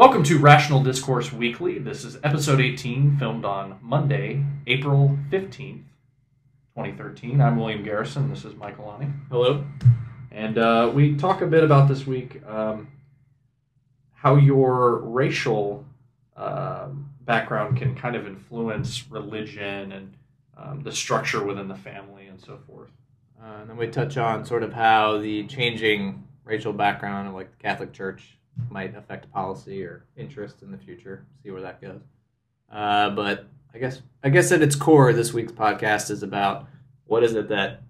Welcome to Rational Discourse Weekly. This is episode 18, filmed on Monday, April 15th, 2013. I'm William Garrison. This is Michael Aune. Hello. And we talk a bit about this week how your racial background can kind of influence religion and the structure within the family and so forth. And then we touch on sort of how the changing racial background of like the Catholic Church might affect policy or interest in the future. See where that goes. But I guess at its core, this week's podcast is about what is it that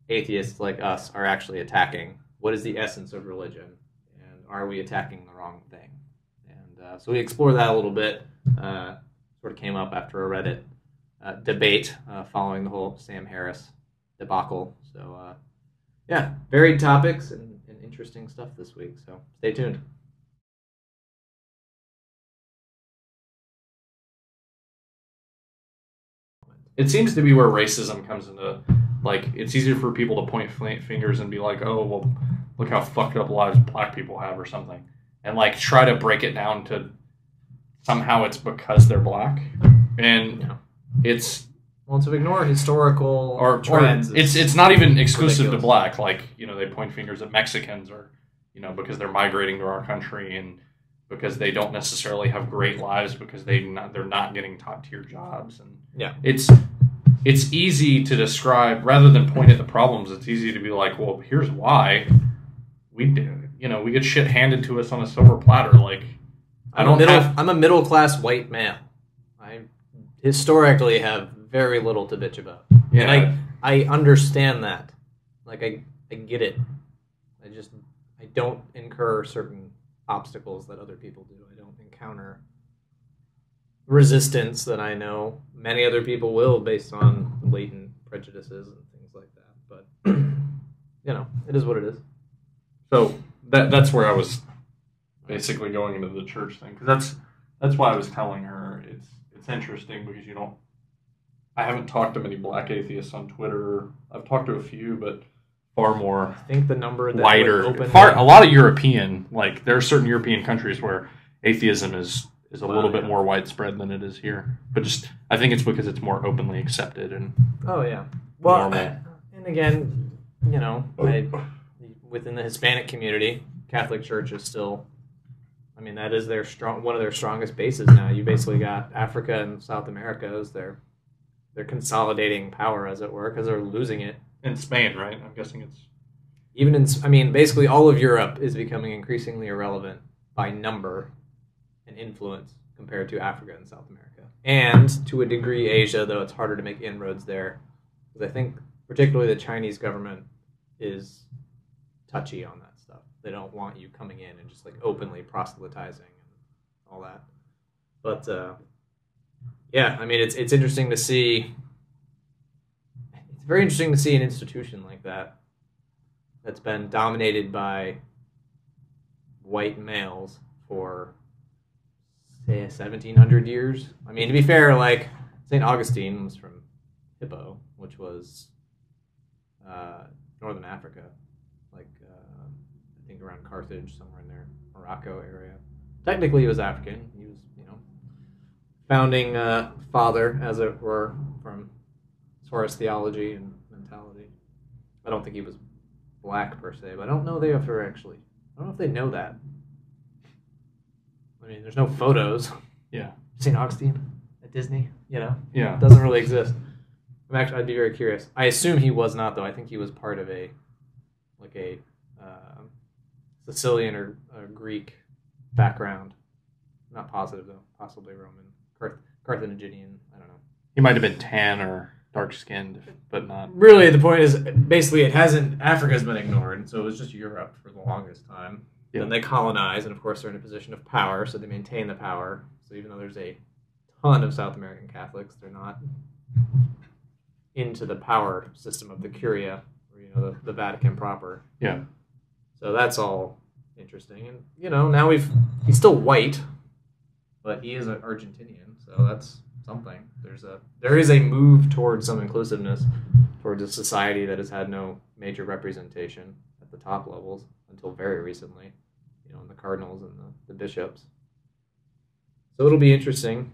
atheists like us are actually attacking? What is the essence of religion? And are we attacking the wrong thing? And so we explore that a little bit. Sort of came up after a Reddit debate following the whole Sam Harris debacle. So yeah, varied topics and interesting stuff this week. So stay tuned. It seems to be where racism comes into, like, it's easier for people to point fingers and be like, oh, well, look how fucked up lives black people have or something. And, like, try to break it down to somehow it's because they're black. And it's... Well, to ignore historical trends. It's not even exclusive to black. Like, you know, they point fingers at Mexicans or, you know, because they're migrating to our country and because they don't necessarily have great lives because they're not getting top-tier jobs. And yeah. It's easy to describe, rather than point at the problems, it's easy to be like, well, here's why we get shit handed to us on a silver platter. Like, I'm a middle-class white male. I historically have very little to bitch about. Yeah. And I understand that. Like, I get it. I don't incur certain obstacles that other people do. I don't encounter resistance that I know many other people will based on latent prejudices and things like that. But, you know, it is what it is. So that's where I was basically going into the church thing. Because that's why I was telling her it's interesting because I haven't talked to many black atheists on Twitter. I've talked to a few, but far more. I think the number that wider. A lot of European, like there are certain European countries where atheism is a little bit more widespread than it is here. But I think it's because it's more openly accepted and well, and again, you know, within the Hispanic community, Catholic Church is still. I mean, that is one of their strongest bases now. You basically got Africa and South America as they're consolidating power, as it were, because they're losing it. In Spain, right? I'm guessing it's... basically all of Europe is becoming increasingly irrelevant by number and influence compared to Africa and South America. And, to a degree, Asia, though it's harder to make inroads there. Because I think, particularly the Chinese government is touchy on that stuff. They don't want you coming in and just, like, openly proselytizing and all that. But, yeah, I mean, it's interesting to see... It's very interesting to see an institution like that that's been dominated by white males for, say, 1,700 years. I mean, to be fair, like, St. Augustine was from Hippo, which was northern Africa, like, I think around Carthage, somewhere in there, Morocco area. Technically, he was African. He was, you know, founding father, as it were, from Taurus theology and mentality. I don't think he was black per se, but I don't know I don't know if they know that. I mean, there's no photos. Yeah. St. Augustine at Disney, you know? Yeah. It doesn't really exist. I'd be very curious. I assume he was not, though. I think he was part of a Sicilian or Greek background. Not positive, though. Possibly Roman. Carthaginian. I don't know. He might have been tan or dark-skinned, but not... Really, the point is, basically, Africa's been ignored, so it was just Europe for the longest time. Yeah. Then they colonize, and of course they're in a position of power, so they maintain the power. So even though there's a ton of South American Catholics, they're not into the power system of the Curia, or, you know, the Vatican proper. Yeah. So that's all interesting. And, you know, now he's still white, but he is an Argentinian, so that's something. There is a move towards some inclusiveness, towards a society that has had no major representation at the top levels until very recently, you know, in the cardinals and the bishops. So it'll be interesting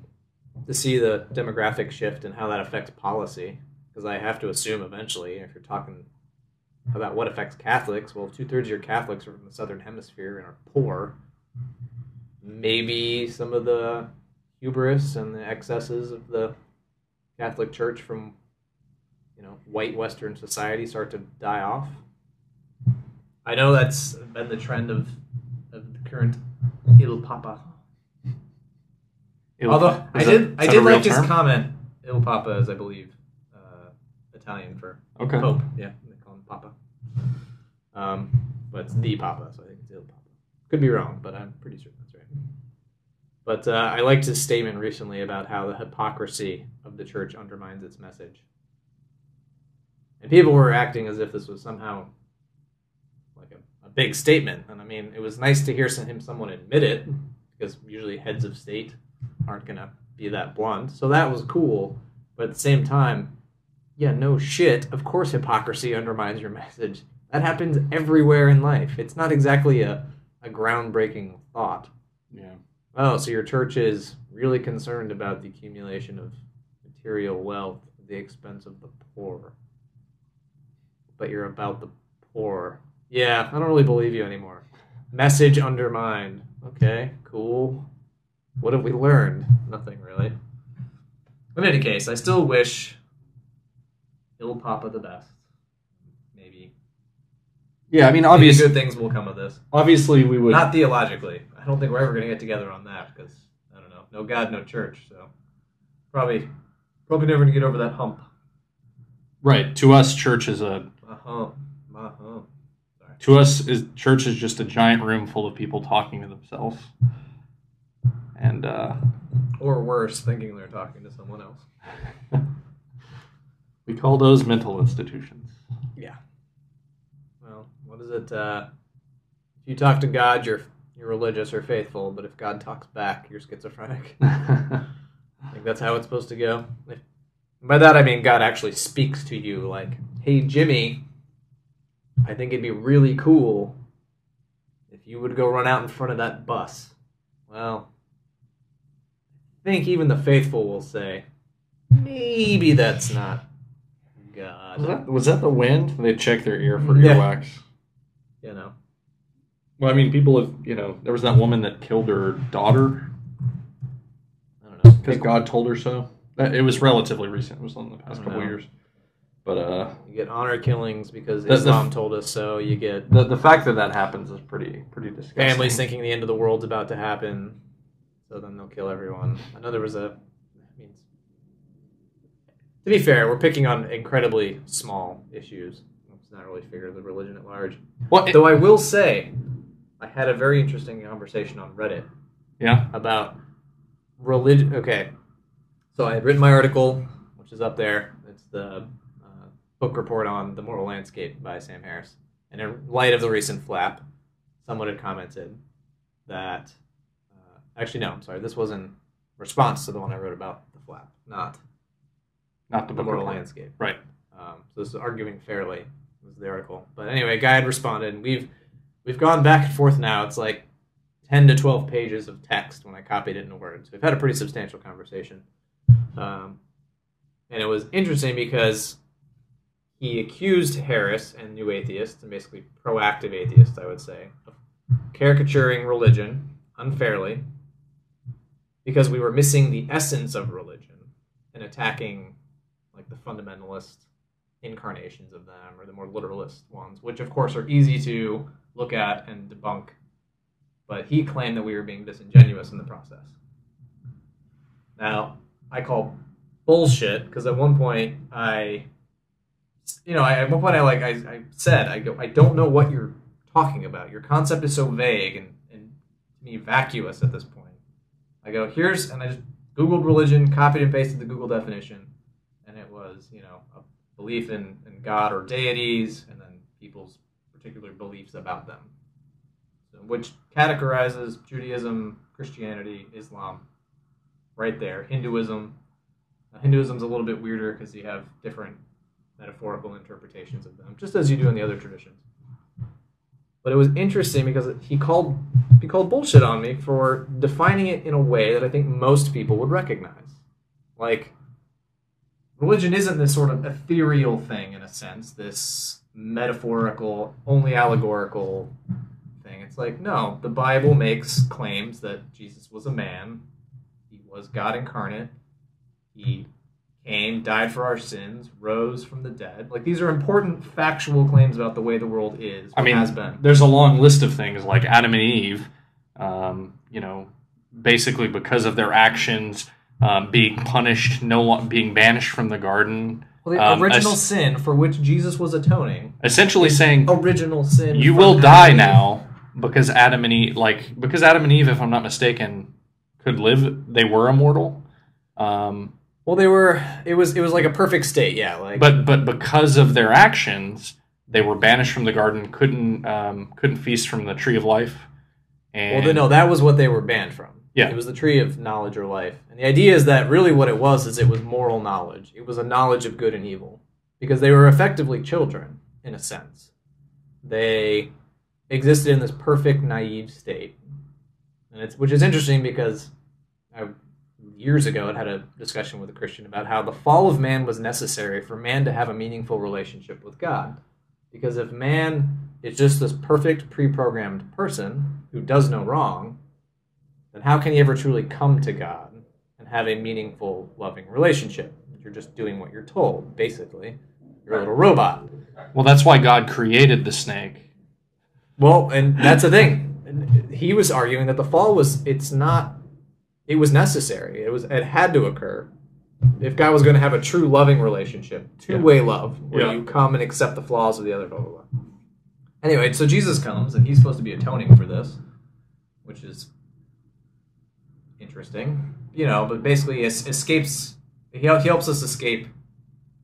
to see the demographic shift and how that affects policy. Because I have to assume eventually, if you're talking about what affects Catholics, well, 2/3 of your Catholics are from the Southern Hemisphere and are poor. Maybe some of the hubris and the excesses of the Catholic Church from, white Western society start to die off. I know that's been the trend of the current Il Papa. Although I did like his comment. Il Papa is, I believe, Italian for Pope. Yeah, they call him Papa. But it's the Papa, so I think it's Il Papa. Could be wrong, but I'm pretty sure that's right. But I liked his statement recently about how the hypocrisy of the church undermines its message. And people were acting as if this was somehow like a big statement. And I mean, it was nice to hear someone admit it, because usually heads of state aren't going to be that blunt. So that was cool. But at the same time, yeah, no shit. Of course hypocrisy undermines your message. That happens everywhere in life. It's not exactly a groundbreaking thought. Yeah. Oh, so your church is really concerned about the accumulation of material wealth at the expense of the poor. But you're about the poor. Yeah, I don't really believe you anymore. Message undermined. Okay, cool. What have we learned? Nothing, really. In any case, I still wish Il Papa the best. Maybe. Yeah, I mean, obviously, good things will come of this. Obviously, we would... Not theologically. I don't think we're ever going to get together on that, because, I don't know, no God, no church, so... Probably never going to get over that hump. Right. To us, church is a... Sorry. To us, church is just a giant room full of people talking to themselves. And, or worse, thinking they're talking to someone else. We call those mental institutions. Yeah. Well, what is it? If you talk to God, you're religious or faithful, but if God talks back, you're schizophrenic. I think that's how it's supposed to go. By that I mean God actually speaks to you like, hey, Jimmy, I think it'd be really cool if you would go run out in front of that bus. Well, I think even the faithful will say, maybe that's not God. Was that the wind? They check their ear for earwax. Well, I mean, people have, there was that woman that killed her daughter. I don't know. Because God told her so. It was relatively recent. It was in the past couple of years. But you get honor killings because Islam told us so. You get the fact that happens is pretty disgusting. Families thinking the end of the world's about to happen, so then they'll kill everyone. I know there was to be fair, we're picking on incredibly small issues. It's not really fair to the religion at large. Though I will say, I had a very interesting conversation on Reddit. Yeah. About religion. Okay. So I had written my article, which is up there. It's the book report on The Moral Landscape by Sam Harris. And in light of the recent flap, someone had commented that... actually, no, I'm sorry. This was in response to the one I wrote about the flap, not the Moral Landscape. Right. So this is arguing fairly, was the article. But anyway, a guy had responded, and we've gone back and forth now. It's like 10 to 12 pages of text when I copied it into Word. So we've had a pretty substantial conversation. And it was interesting because he accused Harris and New Atheists, and basically proactive atheists, I would say, of caricaturing religion unfairly because we were missing the essence of religion and attacking like the fundamentalist incarnations of them or the more literalist ones, which of course are easy to look at and debunk. But he claimed that we were being disingenuous in the process. Now, I call bullshit because at one point I said, I don't know what you're talking about. Your concept is so vague and to me vacuous at this point. I go, and I just Googled religion, copied and pasted the Google definition, and it was, a belief in God or deities, and then people's particular beliefs about them, which categorizes Judaism, Christianity, Islam, right there. Hinduism. Hinduism's a little bit weirder because you have different metaphorical interpretations of them, just as you do in the other traditions. But it was interesting because he called bullshit on me for defining it in a way that I think most people would recognize. Like, religion isn't this sort of ethereal thing in a sense, this metaphorical, only allegorical thing. It's like, no, the Bible makes claims that Jesus was a man, he was God incarnate, he came, died for our sins, rose from the dead. Like, these are important factual claims about the way the world is, has been. There's a long list of things like Adam and Eve, basically because of their actions, being punished, being banished from the garden. Well, the original sin for which Jesus was atoning. Essentially saying, original sin. You will die now because Adam and Eve, if I'm not mistaken, could live. They were immortal. Well, they were. It was like a perfect state, yeah. Like, but because of their actions, they were banished from the garden. Couldn't feast from the tree of life. And no, that was what they were banned from. Yeah, it was the tree of knowledge or life. And the idea is that really what it was moral knowledge. It was a knowledge of good and evil because they were effectively children in a sense. They existed in this perfect naive state, and which is interesting because years ago, I had a discussion with a Christian about how the fall of man was necessary for man to have a meaningful relationship with God. Because if man is just this perfect, pre-programmed person who does no wrong, then how can he ever truly come to God and have a meaningful, loving relationship? You're just doing what you're told, basically. You're a little robot. Well, that's why God created the snake. Well, and that's the thing. He was arguing that the fall was necessary. It had to occur. If God was going to have a true loving relationship, two-way love, where you come and accept the flaws of the other, blah, blah, blah. Anyway, so Jesus comes, and he's supposed to be atoning for this, which is interesting. But basically he helps us escape,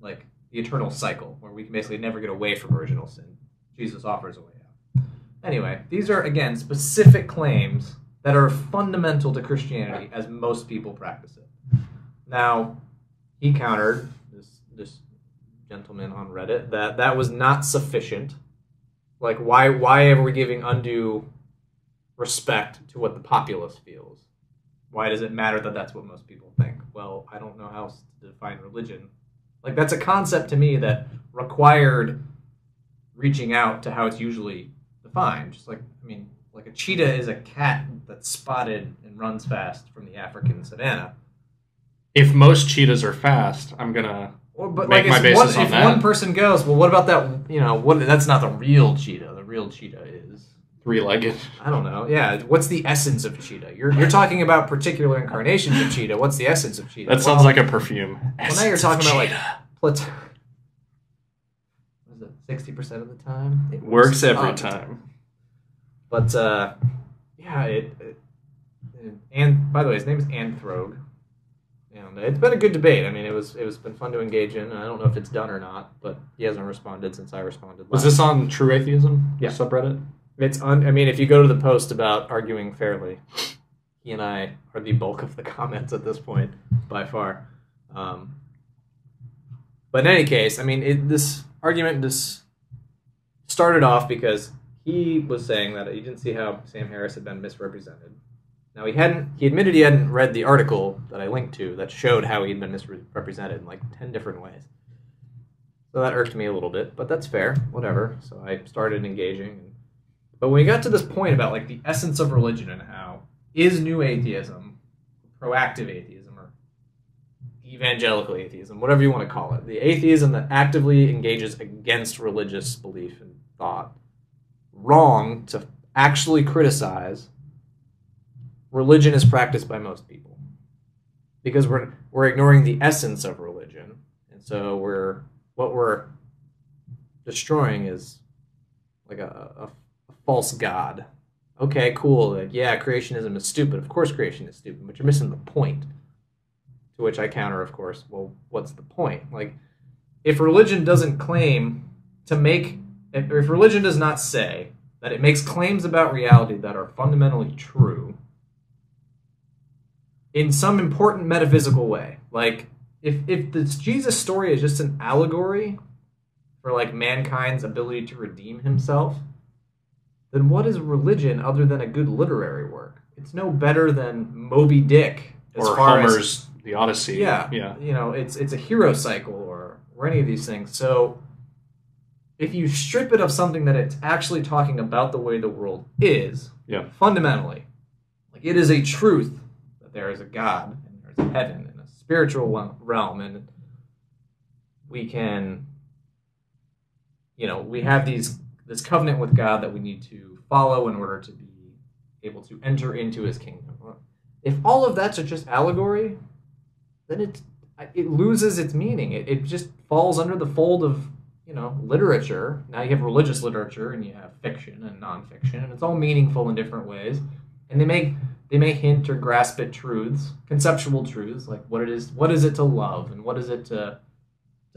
like, the eternal cycle, where we can basically never get away from original sin. Jesus offers a way out. Anyway, these are, again, specific claims that are fundamental to Christianity as most people practice it. Now, he countered, this gentleman on Reddit, that was not sufficient. Like, why are we giving undue respect to what the populace feels? Why does it matter that that's what most people think? Well, I don't know how else to define religion. Like, that's a concept to me that required reaching out to how it's usually defined. Just like, like a cheetah is a cat that's spotted and runs fast from the African savannah. If most cheetahs are fast, I'm gonna make my basis on that. If one person goes, well, what about that? That's not the real cheetah. The real cheetah is three-legged. I don't know. Yeah, what's the essence of cheetah? You're talking about particular incarnations of cheetah. What's the essence of cheetah? That sounds like a perfume. Well, now you're talking about what is it? 60% of the time it works every time. But and by the way, his name is Anthrog, and it's been a good debate. It's been fun to engage in. And I don't know if it's done or not, but he hasn't responded since I responded. Was this on True Atheism? Yeah, subreddit. It's if you go to the post about arguing fairly, he and I are the bulk of the comments at this point by far. But in any case, this argument just started off because he was saying that he didn't see how Sam Harris had been misrepresented. Now, he admitted he hadn't read the article that I linked to that showed how he'd been misrepresented in like 10 different ways. So that irked me a little bit, but that's fair, whatever. So I started engaging. But when we got to this point about like the essence of religion and how is new atheism, proactive atheism, or evangelical atheism, whatever you want to call it, the atheism that actively engages against religious belief and thought, wrong to actually criticize religion as practiced by most people, because we're ignoring the essence of religion, and so what we're destroying is like a false god. Okay, cool. Like, yeah, creationism is stupid. Of course, creation is stupid, but you're missing the point. To which I counter, of course. Well, what's the point? Like, if religion doesn't claim to make, if religion does not say that it makes claims about reality that are fundamentally true in some important metaphysical way, like if this Jesus story is just an allegory for like mankind's ability to redeem himself, then what is religion other than a good literary work? It's no better than Moby Dick as or far Homer's as The Odyssey. yeah. Yeah. You know, it's a hero cycle or any of these things. So if you strip it of something that it's actually talking about the way the world is, Yeah. fundamentally, like it is a truth that there is a God and there's a heaven and a spiritual realm, and we can, you know, we have this covenant with God that we need to follow in order to be able to enter into his kingdom. If all of that's just allegory, then it loses its meaning. It just falls under the fold of, you know, literature. Now you have religious literature and you have fiction and nonfiction, and it's all meaningful in different ways. And they may hint or grasp at truths, conceptual truths, like what is it to love, and what is it to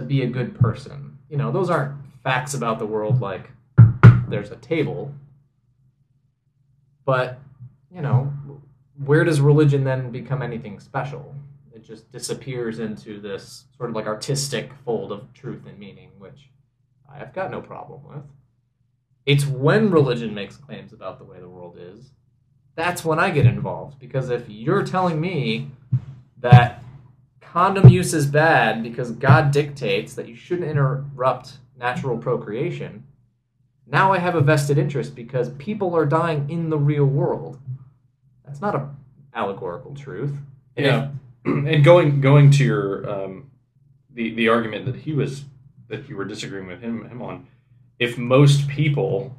be a good person. You know, those aren't facts about the world like there's a table. But, you know, where does religion then become anything special? It just disappears into this sort of like artistic fold of truth and meaning, which I've got no problem with. It's when religion makes claims about the way the world is, that's when I get involved. Because if you're telling me that condom use is bad because God dictates that you shouldn't interrupt natural procreation, now I have a vested interest because people are dying in the real world. That's not an allegorical truth. Yeah. And going to your the argument that you were disagreeing with him on, if most people,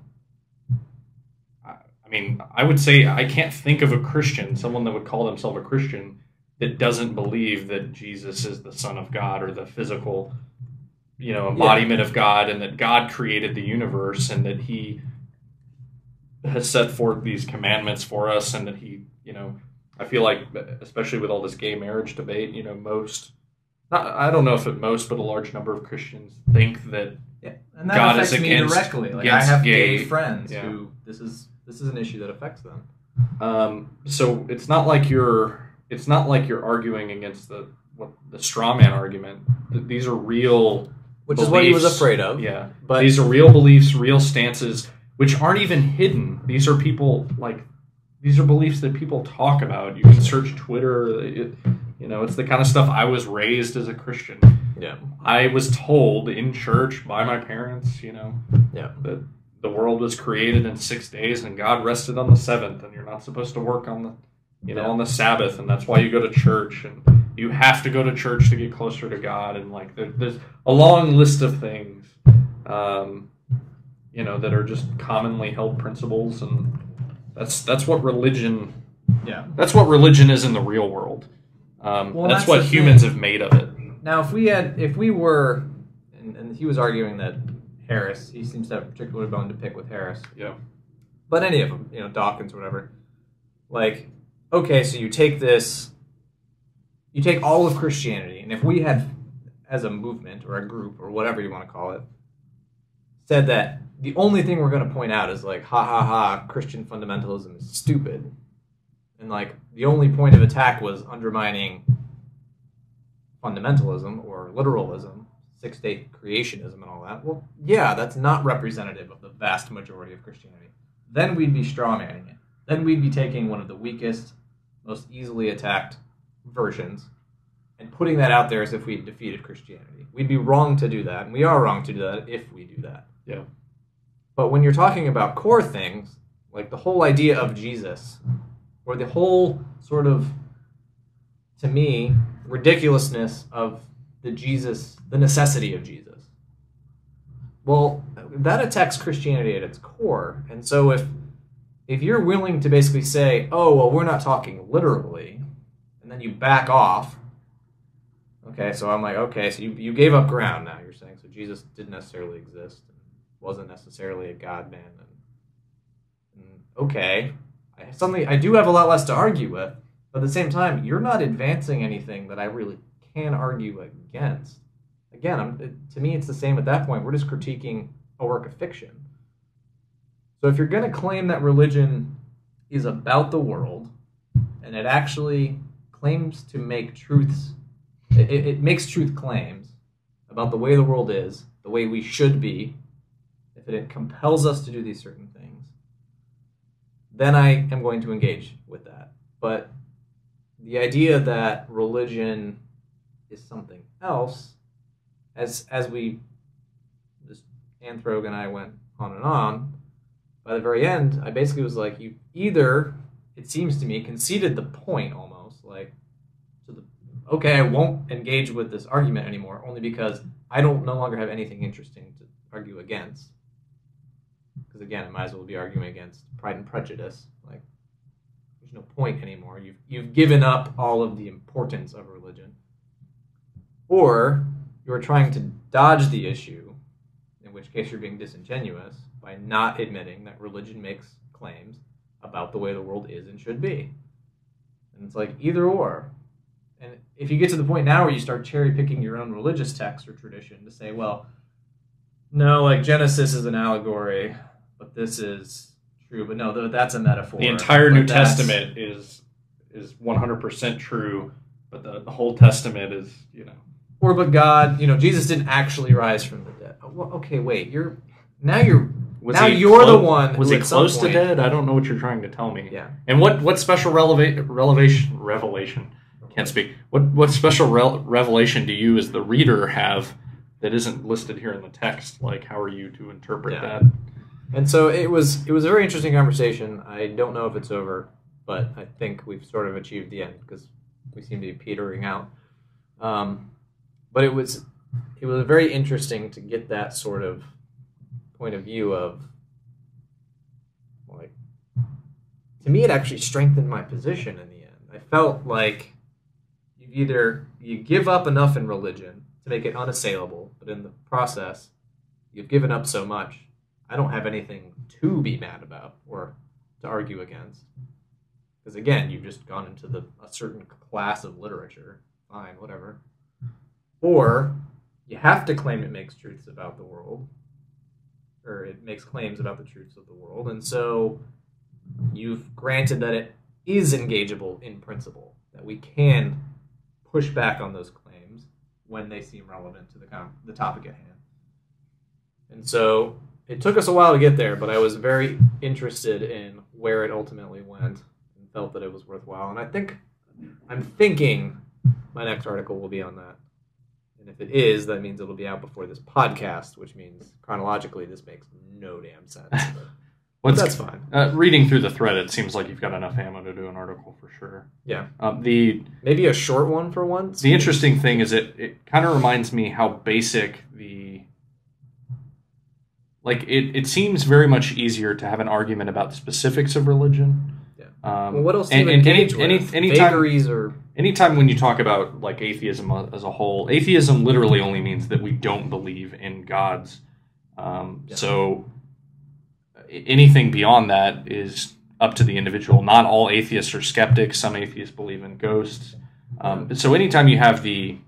I mean, I would say I can't think of a Christian, someone that would call themselves a Christian, that doesn't believe that Jesus is the Son of God or the physical, you know, embodiment of God, and that God created the universe, and that he has set forth these commandments for us, and that he, you know, I feel like, especially with all this gay marriage debate, you know, I don't know if most, but a large number of Christians think that and that God affects is me directly. Like, I have gay friends who this is an issue that affects them. So it's not like you're arguing against the straw man argument. These are real, which beliefs. Is what he was afraid of. Yeah, but these are real beliefs, real stances, which aren't even hidden. These are these are beliefs that people talk about. You can search Twitter. You know, it's the kind of stuff. I was raised as a Christian. Yeah, I was told in church by my parents, you know, that the world was created in 6 days and God rested on the seventh, and you're not supposed to work on on the Sabbath, and that's why you go to church, and you have to go to church to get closer to God, and like there's a long list of things, you know, that are just commonly held principles, and that's what religion. Yeah, that's what religion is in the real world. That's what humans have made of it. Now, if we were, and he was arguing that Harris, he seems to have a particular bone to pick with Harris. Yeah. But any of them, you know, Dawkins or whatever. Like, okay, so you take all of Christianity, and if we had, as a movement or a group or whatever you want to call it, said that the only thing we're going to point out is like, ha ha ha, Christian fundamentalism is stupid, and like the only point of attack was undermining fundamentalism or literalism, six-day creationism and all that, well, yeah, that's not representative of the vast majority of Christianity. Then we'd be strawmanning it. Then we'd be taking one of the weakest, most easily attacked versions and putting that out there as if we had defeated Christianity. We'd be wrong to do that, and we are wrong to do that if we do that. Yeah. But when you're talking about core things, like the whole idea of Jesus, or the whole sort of, to me, ridiculousness of the necessity of Jesus, well, that attacks Christianity at its core. And so if you're willing to basically say, oh, well, we're not talking literally, and then you back off, okay, so I'm like, okay, so you gave up ground now, you're saying, so Jesus didn't necessarily exist, and wasn't necessarily a God-man, and okay, I do have a lot less to argue with, but at the same time, you're not advancing anything that I really can argue against. Again, to me, it's the same at that point. We're just critiquing a work of fiction. So if you're going to claim that religion is about the world, and it actually claims to make truths, it makes truth claims about the way the world is, the way we should be, if it compels us to do these certain things, then I am going to engage with that. But the idea that religion is something else, as we, just Anthrog and I went on, by the very end, I basically was like, you either, it seems to me, conceded the point almost, like, okay, I won't engage with this argument anymore, only because I no longer have anything interesting to argue against. Because again, I might as well be arguing against Pride and Prejudice. Like, there's no point anymore. You've given up all of the importance of religion. Or you're trying to dodge the issue, in which case you're being disingenuous, by not admitting that religion makes claims about the way the world is and should be. And it's like either or. And if you get to the point now where you start cherry-picking your own religious text or tradition to say, well, no, like Genesis is an allegory, but this is true. But no, that's a metaphor. The entire New Testament is 100% true, but the whole Testament is, Or, but God, Jesus didn't actually rise from the dead. Well, okay, wait, you're the one. Was he close to dead? I don't know what you're trying to tell me. Yeah. And what special revelation? Can't speak. What special revelation do you, as the reader, have that isn't listed here in the text? Like, how are you to interpret that? And so it was a very interesting conversation. I don't know if it's over, but I think we've sort of achieved the end because we seem to be petering out. But it was very interesting to get that sort of point of view of, like, to me it actually strengthened my position in the end. I felt like you give up enough in religion to make it unassailable, but in the process, you've given up so much, I don't have anything to be mad about or to argue against. Because again, you've just gone into a certain class of literature. Fine, whatever. Or you have to claim it makes truths about the world, or it makes claims about the truths of the world, and so you've granted that it is engageable in principle, that we can push back on those claims when they seem relevant to the topic at hand. And so it took us a while to get there, but I was very interested in where it ultimately went and felt that it was worthwhile. And I'm thinking my next article will be on that. And if it is, that means it'll be out before this podcast, which means chronologically this makes no damn sense. But that's fine. Reading through the thread, it seems like you've got enough ammo to do an article for sure. Yeah. Maybe a short one for once. The interesting thing is it kind of reminds me how basic it seems very much easier to have an argument about the specifics of religion. Yeah. Well, what else do you engage with? Vagaries or... Anytime when you talk about like atheism as a whole, atheism literally only means that we don't believe in gods. So anything beyond that is up to the individual. Not all atheists are skeptics. Some atheists believe in ghosts. So anytime you have the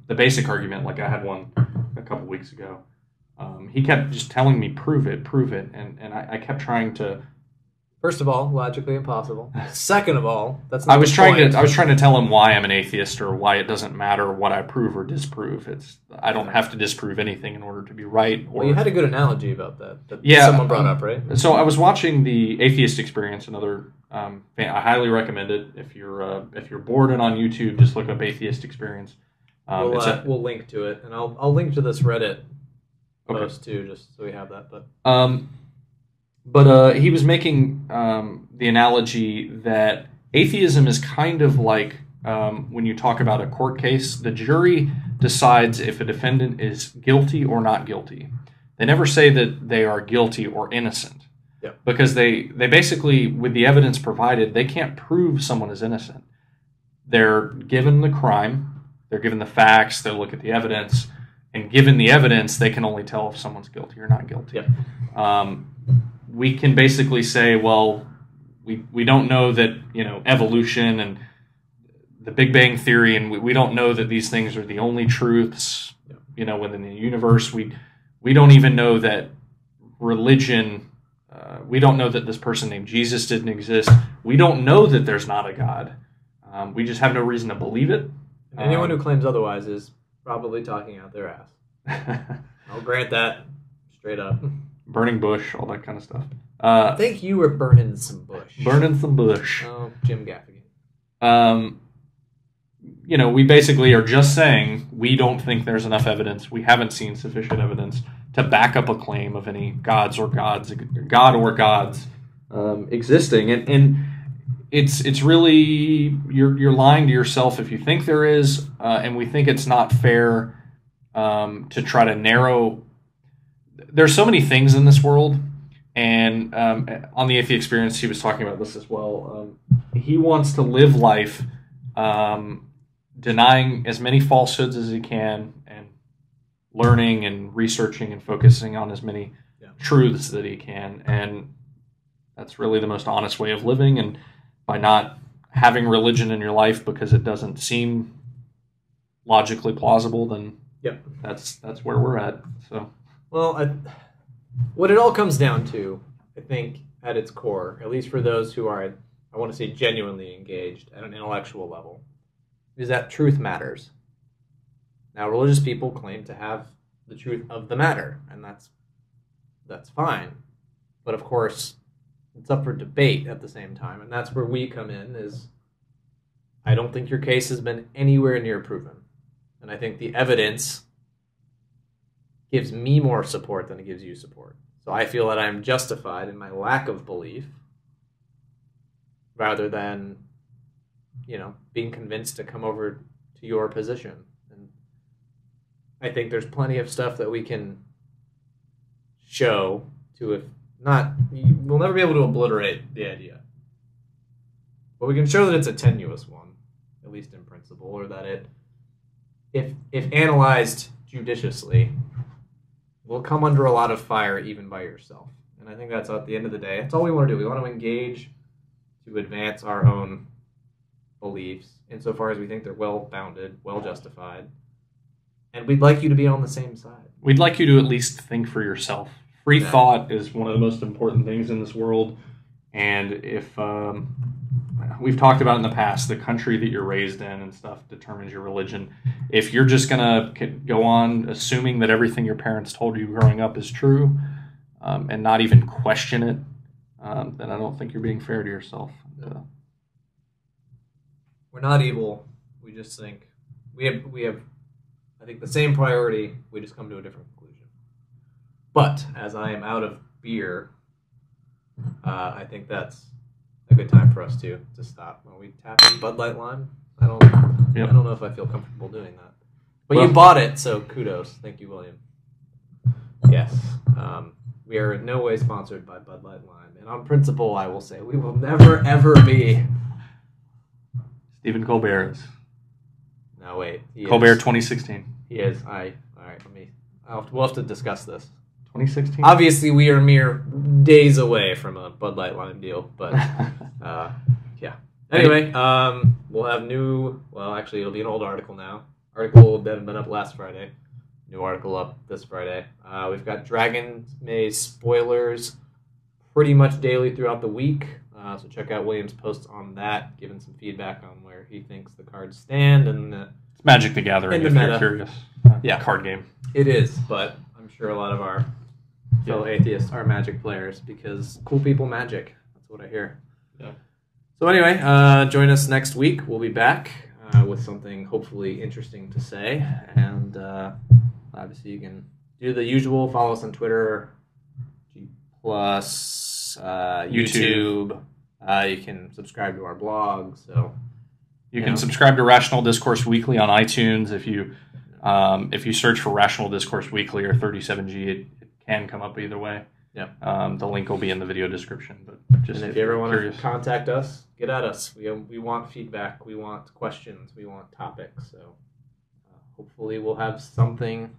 basic argument, like I had one a couple weeks ago, he kept just telling me, prove it, and I kept trying to. First of all, logically impossible. Second of all, that's not I was trying to tell him why I'm an atheist or why it doesn't matter what I prove or disprove. I don't have to disprove anything in order to be right. Well, you had a good analogy about that someone brought up, right? So I was watching the Atheist Experience, another I highly recommend it. If you're bored and on YouTube, just look up Atheist Experience. We'll link to it, and I'll link to this Reddit post too, just so we have that. But he was making the analogy that atheism is kind of like when you talk about a court case, the jury decides if a defendant is guilty or not guilty. They never say that they are guilty or innocent. Yep. Because they basically, with the evidence provided, they can't prove someone is innocent. They're given the crime, they're given the facts, they look at the evidence, and given the evidence, they can only tell if someone's guilty or not guilty. Yep. We can basically say, well, we don't know that, evolution and the Big Bang Theory, and we don't know that these things are the only truths, within the universe. We don't even know that religion, we don't know that this person named Jesus didn't exist. We don't know that there's not a God. We just have no reason to believe it. Anyone who claims otherwise is probably talking out their ass. I'll grant that straight up. Burning bush, all that kind of stuff. I think you were burning some bush. Burning some bush. Oh, Jim Gaffigan. We basically are just saying we don't think there's enough evidence. We haven't seen sufficient evidence to back up a claim of any God or gods existing. And it's really you're lying to yourself if you think there is, and we think it's not fair to try to narrow. There's so many things in this world, and on the Atheist Experience, he was talking about this as well. He wants to live life denying as many falsehoods as he can, and learning and researching and focusing on as many truths that he can. And that's really the most honest way of living. And by not having religion in your life because it doesn't seem logically plausible, then that's where we're at. So, well, what it all comes down to, I think, at its core, at least for those who are, I want to say, genuinely engaged at an intellectual level, is that truth matters. Now, religious people claim to have the truth of the matter, and that's fine. But of course, it's up for debate at the same time, and that's where we come in. Is I don't think your case has been anywhere near proven, and I think the evidence gives me more support than it gives you support. So I feel that I'm justified in my lack of belief, rather than, being convinced to come over to your position. And I think there's plenty of stuff that we can show to, if not, we'll never be able to obliterate the idea. But we can show that it's a tenuous one, at least in principle, or that it, if analyzed judiciously, will come under a lot of fire even by yourself. And I think that's, at the end of the day, that's all we want to do. We want to engage to advance our own beliefs insofar as we think they're well-founded, well-justified. And we'd like you to be on the same side. We'd like you to at least think for yourself. Free thought is one of the most important things in this world. And if we've talked about in the past, the country that you're raised in and stuff determines your religion. If you're just going to go on assuming that everything your parents told you growing up is true, and not even question it, then I don't think you're being fair to yourself. We're not evil. We just think we have I think the same priority. We just come to a different conclusion. But as I am out of beer, I think that's a good time for us to stop. When we tap in Bud Light Lime, I don't know if I feel comfortable doing that. But you bought it, so kudos. Thank you, William. Yes. We are in no way sponsored by Bud Light Lime. And on principle, I will say we will never, ever be. Stephen Colbert is. No, wait. Colbert 2016. He is. All right, we'll have to discuss this. 2016? Obviously, we are mere days away from a Bud Light Lime deal, but yeah. Anyway, we'll have actually, it'll be an old article now. Article that had been up last Friday. New article up this Friday. We've got Dragon Maze spoilers pretty much daily throughout the week. So check out William's posts on that, giving some feedback on where he thinks the cards stand. And it's Magic the Gathering, if you're curious. Card game. It is, but I'm sure a lot of our fellow atheists are Magic players because cool people magic. That's what I hear. Yeah. So anyway, join us next week. We'll be back with something hopefully interesting to say. And obviously you can do the usual. Follow us on Twitter, G+, YouTube. You can subscribe to our blog. So you can subscribe to Rational Discourse Weekly on iTunes. If you search for Rational Discourse Weekly or 37G, it can come up either way. Yeah. The link will be in the video description. But just if you ever want to contact us, get at us. We want feedback. We want questions. We want topics. So hopefully we'll have something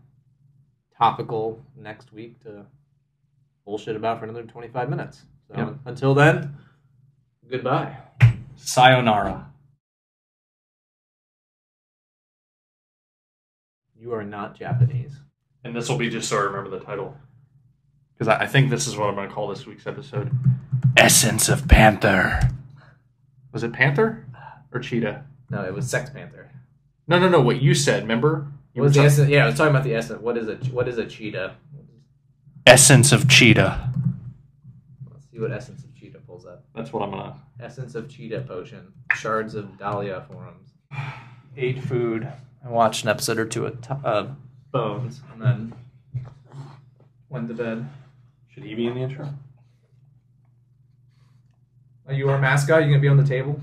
topical next week to bullshit about for another 25 minutes. So until then, goodbye. Sayonara. You are not Japanese. And this will be just so I remember the title. Because I think this is what I'm going to call this week's episode. Essence of Panther. Was it Panther or Cheetah? No, it was Sex Panther. No. What you said, remember? What was the essence? Yeah, I was talking about the essence. What is a cheetah? Essence of Cheetah. Let's See what Essence of Cheetah pulls up. That's what I'm gonna. Essence of Cheetah potion. Shards of Dahlia forums. Ate food. I watched an episode or two of Bones, and then went to bed. Should he be in the intro? Are you our mascot? You gonna be on the table?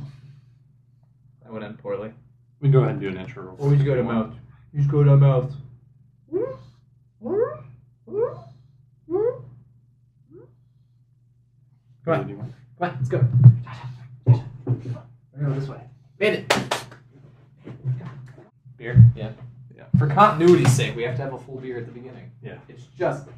That went in poorly. We can go ahead and do an intro. Or we just go to mouth. You just go to mouth. Come on. Come on, let's go. We're going this way. Made it. Beer? Yeah. Yeah. For continuity's sake, we have to have a full beer at the beginning. Yeah. It's just